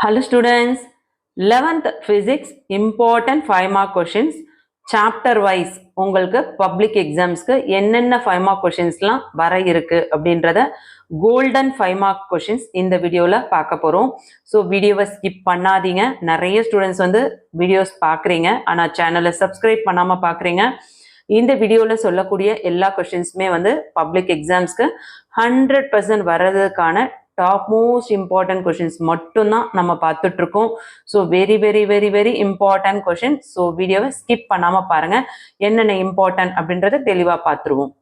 Hello students, 11th physics important 5 mark questions chapter wise உங்களுக்கு public examsக்கு என்னென்ன 5 mark questionsலாம் வர இருக்கு அப்படின்றத golden 5 mark questions இந்த வீடியோல பார்க்க போறோம். ஸோ வீடியோவை ஸ்கிப் பண்ணாதீங்க. நிறைய ஸ்டூடெண்ட்ஸ் வந்து வீடியோஸ் பார்க்குறீங்க ஆனால் சேனலை சப்ஸ்கிரைப் பண்ணாமல் பார்க்குறீங்க. இந்த வீடியோவில் சொல்லக்கூடிய எல்லா கொஷின்ஸுமே வந்து பப்ளிக் எக்ஸாம்ஸ்க்கு 100% வர்றதுக்கான டாப் மோஸ்ட் இம்பார்ட்டன்ட் கொஷின்ஸ் மட்டும்தான் நம்ம பார்த்துட்டு இருக்கோம். So very very very very important question. So வீடியோவை ஸ்கிப் பண்ணாமல் பாருங்க. என்னென்ன இம்பார்ட்டன்ட் அப்படின்றத தெளிவாக பார்த்துருவோம்.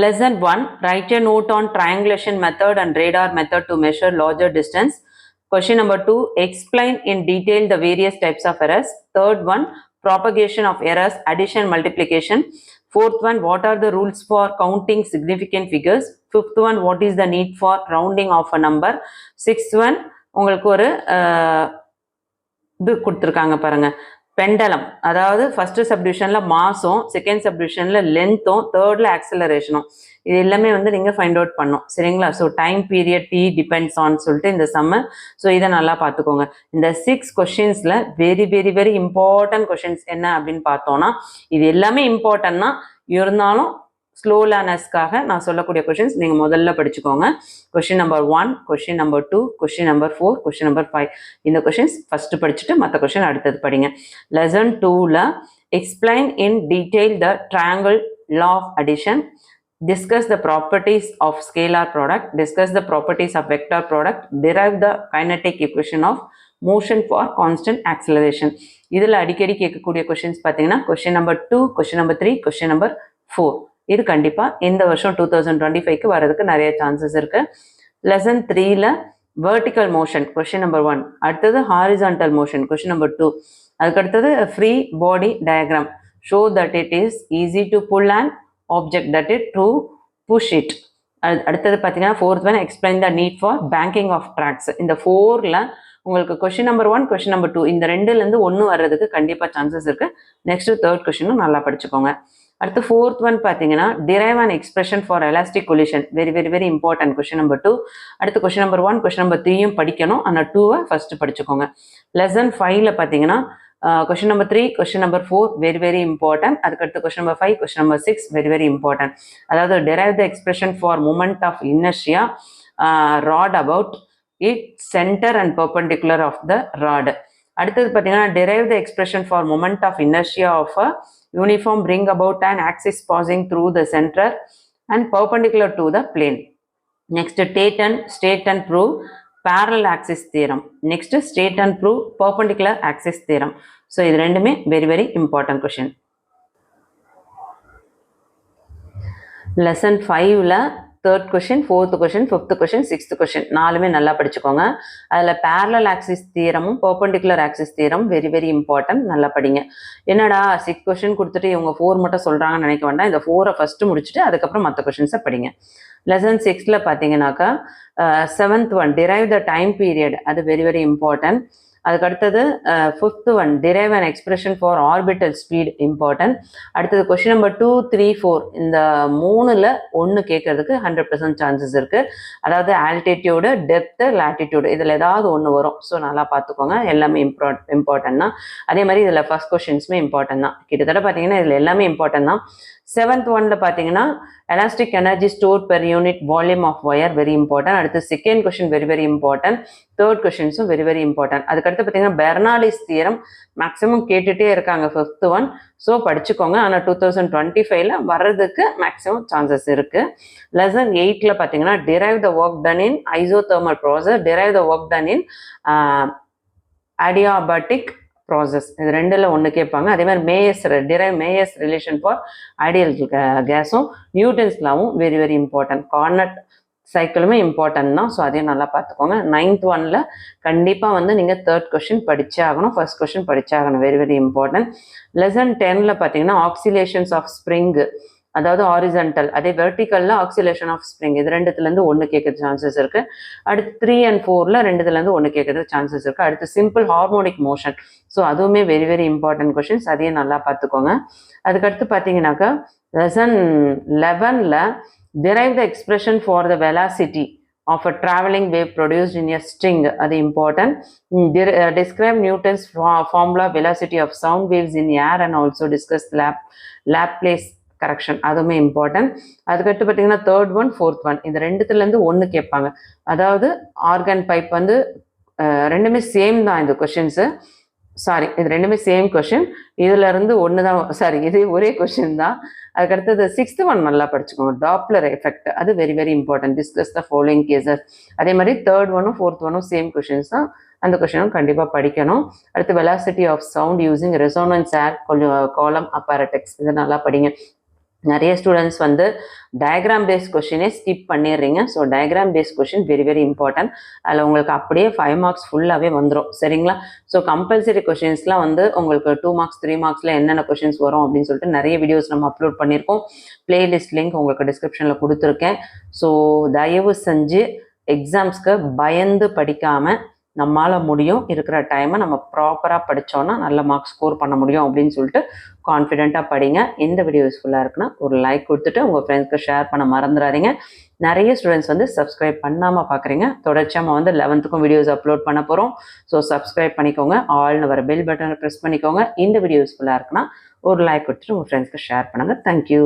Lesson 1, write a note on triangulation method and radar method to measure larger distance. Question number 2, explain in detail the various types of errors. Third one, propagation of errors, addition, multiplication. Fourth one, what are the rules for counting significant figures? Fifth one, what is the need for rounding of a number? Sixth one, உங்களுக்கு ஒரு இது கொடுத்துருக்காங்க பாருங்க, பெண்டலம். அதாவது first சப்டிவிஷனில் மாஸும், second சப்டிவிஷனில் லென்த்தும், தேர்டில் ஆக்சலரேஷனும். இது எல்லாமே வந்து நீங்கள் ஃபைண்ட் அவுட் பண்ணணும், சரிங்களா? ஸோ டைம் பீரியட் டி டிபெண்ட்ஸ் ஆன் சொல்லிட்டு இந்த சம்மு. ஸோ இதை நல்லா பார்த்துக்கோங்க. இந்த 6 கொஷின்ஸில் very very very important questions என்ன அப்படின்னு பார்த்தோன்னா, இது எல்லாமே இம்பார்ட்டன்ட் தான், இருந்தாலும் ஸ்லோ லேர்னர்ஸ்க்காக நான் சொல்லக்கூடிய கொஷின்ஸ் நீங்கள் முதல்ல படிச்சுக்கோங்க. Question number 1, question number 2, question number 4, question number 5. இந்த கொஷின்ஸ் ஃபர்ஸ்ட் படிச்சுட்டு மற்ற கொஷின் அடுத்தது படிங்க. லெசன் 2ல explain in detail the triangle law of addition, discuss the properties of scalar product, discuss the properties of vector product, derive the kinetic equation of motion for constant acceleration. இதில் அடிக்கடி கேட்கக்கூடிய questions பார்த்தீங்கன்னா question number 2, question number 3, question number 4. இது கண்டிப்பாக இந்த வருஷம் 2025க்கு வரதுக்கு நிறைய சான்சஸ் இருக்கு. லெசன் 3ல வெர்டிக்கல் மோஷன் கொஷின் நம்பர் 1, அடுத்தது ஹாரிசான்டல் மோஷன் கொஷின் நம்பர் 2, அதுக்கடுத்தது free body diagram, show that it is easy to pull and object that it to push it. அடுத்தது பார்த்தீங்கன்னா fourth one, explain the need for banking of tracks. இந்த 4ல் உங்களுக்கு question number 1, question number 2 இந்த ரெண்டுலேருந்து ஒன்று வர்றதுக்கு கண்டிப்பாக சான்சஸ் இருக்கு. நெக்ஸ்ட் தேர்ட் கொஷினும் நல்லா படிச்சுக்கோங்க. அடுத்து ஃபோர்த் ஒன் பார்த்தீங்கன்னா derive and expression for elastic collision, very very very important question number 2. அடுத்து கொஷின் நம்பர் 1, கொஷின் நம்பர் 3யும் படிக்கணும், ஆனால் 2வை ஃபர்ஸ்ட் படிச்சுக்கோங்க. லெசன் 5ல பார்த்தீங்கன்னா question number 3, question number 4 very very important. அதுக்கடுத்து question number 5, question number 6 very very important. அதாவது derive the expression for moment of inertia rod about it centre and perpendicular of the rod. அடுத்தது பார்த்தீங்கன்னா derive the expression for moment of inertia of a uniform ring about and axis passing through the centre and perpendicular to the plane. Next state and prove parallel axis theorem. Next state and prove perpendicular axis theorem. So இது ரெண்டுமே very very important question. Lesson 5ல third question, fourth question, fifth question, sixth question நாலுமே நல்லா படிச்சுக்கோங்க. அதில் parallel axis theoremம் perpendicular axis theorem very very important, நல்லா படிங்க. என்னடா 6 question கொடுத்துட்டு இவங்க 4 மட்டும் சொல்கிறாங்கன்னு நினைக்க வேண்டாம். இந்த 4 ஃபஸ்ட்டு முடிச்சுட்டு அதுக்கப்புறம் மற்ற கொஷின்ஸை படிங்க. லெசன் 6ல பார்த்தீங்கன்னாக்கா 7th one drive the time period, அது வெரி வெரி இம்பார்ட்டன்ட். அதுக்கு அடுத்தது 5th one drive and expression for orbital speed important. அடுத்தது கொஸ்டின் நம்பர் 2, 3, 4 இந்த 3ல் 1 கேட்கறதுக்கு 100% சான்சஸ் இருக்குது. அதாவது ஆல்டிடியூடு, டெப்த்து, லாட்டிடியூடு இதில் ஏதாவது ஒன்று வரும். ஸோ நல்லா பார்த்துக்கோங்க, எல்லாமே இம்பார்ட்டன்ட் தான். அதே மாதிரி இதில் ஃபர்ஸ்ட் கொஷின்ஸுமே இம்பார்ட்டன்ட் தான். கிட்டத்தட்ட பார்த்தீங்கன்னா இதில் எல்லாமே இம்பார்ட்டன்ட் தான். 7th ஒன்ல பார்த்தீங்கன்னா elastic energy store per unit volume of wire very important. அடுத்து second question very very important. Third கொஷின்ஸும் வெரி வெரி இம்பார்ட்டன்ட். அதுக்கடுத்து பார்த்தீங்கன்னா பெர்னாலிஸ் தியரம் மேக்ஸிமம் கேட்டுகிட்டே இருக்காங்க 5th ஒன். ஸோ படிச்சுக்கோங்க, ஆனால் 2025ல வர்றதுக்கு மேக்ஸிமம் சான்சஸ் இருக்குது. லெசன் 8ல பார்த்தீங்கன்னா derive the work done in isothermal process, derive the work done in adiabatic process. இது ரெண்டில் ஒன்று கேட்பாங்க. அதே மாதிரி derive Mayer's relation for ideal கேஸும் நியூட்டன்ஸ் லாவும் வெரி வெரி இம்பார்ட்டன்ட். கார்னட் சைக்கிளுமே இம்பார்ட்டன்ட் தான். ஸோ அதையும் நல்லா பார்த்துக்கோங்க. 9th ஒன்ல கண்டிப்பாக வந்து நீங்கள் தேர்ட் கொஷின் படிச்சே ஆகணும், ஃபர்ஸ்ட் கொஷின் படிச்சே ஆகணும், வெரி வெரி இம்பார்ட்டன்ட். லெசன் 10ல பார்த்தீங்கன்னா ஆக்சிலேஷன்ஸ் ஆஃப் ஸ்ப்ரிங், அதாவது ஹாரிசன்டல், அதே வெர்டிக்கல்ல ஆக்சிலேஷன் ஆஃப் ஸ்ப்ரிங், இது ரெண்டுத்துலேருந்து ஒன்று கேட்கறது சான்சஸ் இருக்குது. அடுத்து 3 and 4ல் ரெண்டுத்துலேருந்து ஒன்று கேட்கறது சான்சஸ் இருக்குது. அடுத்து சிம்பிள் ஹார்மோனிக் மோஷன், ஸோ அதுவுமே வெரி வெரி இம்பார்ட்டன்ட் கொஷின்ஸ், அதையும் நல்லா பார்த்துக்கோங்க. அதுக்கடுத்து பார்த்தீங்கன்னாக்கா lesson 11ல் derive the expression for the velocity of a traveling wave produced in a string, அது important. Describe Newton's formula velocity of sound waves in air and also discuss Laplace correction, அதுவுமே important. அதுக்கடுத்து பார்த்தீங்கன்னா third one fourth one, இந்த ரெண்டுத்துலேருந்து ஒன்று கேட்பாங்க. அதாவது organ pipe வந்து ரெண்டுமே சேம் தான் இந்த கொஷின்ஸு. சாரி, இது ரெண்டுமே சேம் கொஷின். இதுல இருந்து ஒன்று தான், சாரி இது ஒரே கொஷின் தான். அதுக்கடுத்தது சிக்ஸ்த் ஒன் நல்லா படிச்சுக்கோங்க, டாப்லர் எஃபெக்ட், அது very very important. Discuss the following cases. அதே மாதிரி தேர்ட் ஒன்னும் ஃபோர்த் ஒன்னும் சேம் கொஷின்ஸ் தான், அந்த கொஷினும் கண்டிப்பாக படிக்கணும். அடுத்து velocity of sound using resonance air column apparatus, இது நல்லா படிங்க. நிறைய ஸ்டூடெண்ட்ஸ் வந்து டயக்ராம் பேஸ்ட் கொஷினே ஸ்கிப் பண்ணிடுறீங்க. ஸோ diagram based question very very important. அதில் உங்களுக்கு அப்படியே 5 மார்க்ஸ் ஃபுல்லாகவே வந்துடும், சரிங்களா? ஸோ கம்பல்சரி கொஷின்ஸ்லாம் வந்து உங்களுக்கு 2 மார்க்ஸ் 3 மார்க்ஸில் என்னென்ன கொஷின்ஸ் வரும் அப்படின்னு சொல்லிட்டு நிறைய வீடியோஸ் நம்ம அப்லோட் பண்ணியிருக்கோம். பிளேலிஸ்ட் லிங்க் உங்களுக்கு டிஸ்கிரிப்ஷனில் கொடுத்துருக்கேன். ஸோ தயவு செஞ்சு எக்ஸாம்ஸ்க்கு பயந்து படிக்காமல் நம்மளால் முடியும், இருக்கிற டைமை நம்ம ப்ராப்பராக படித்தோன்னா நல்ல மார்க்ஸ் ஸ்கோர் பண்ண முடியும் அப்படின்னு சொல்லிட்டு கான்ஃபிடென்ட்டாக படிங்க. இந்த வீடியோ யூஸ்ஃபுல்லாக இருக்குன்னா ஒரு லைக் கொடுத்துட்டு உங்கள் ஃப்ரெண்ட்ஸ்க்கு ஷேர் பண்ண மறந்துடாதீங்க. நிறைய ஸ்டூடெண்ட்ஸ் வந்து சப்ஸ்கிரைப் பண்ணாமல் பார்க்குறீங்க. தொடர்ச்சியாக நம்ம வந்து 11th வீடியோஸ் அப்லோட் பண்ண போகிறோம். ஸோ சப்ஸ்கிரைப் பண்ணிக்கோங்க, ஆல்னு வர பெல் பட்டனை ப்ரெஸ் பண்ணிக்கோங்க. இந்த வீடியோ யூஸ்ஃபுல்லாக இருக்குன்னா ஒரு லைக் கொடுத்துட்டு உங்கள் ஃப்ரெண்ட்ஸ்க்கு ஷேர் பண்ணுங்கள். தேங்க்யூ.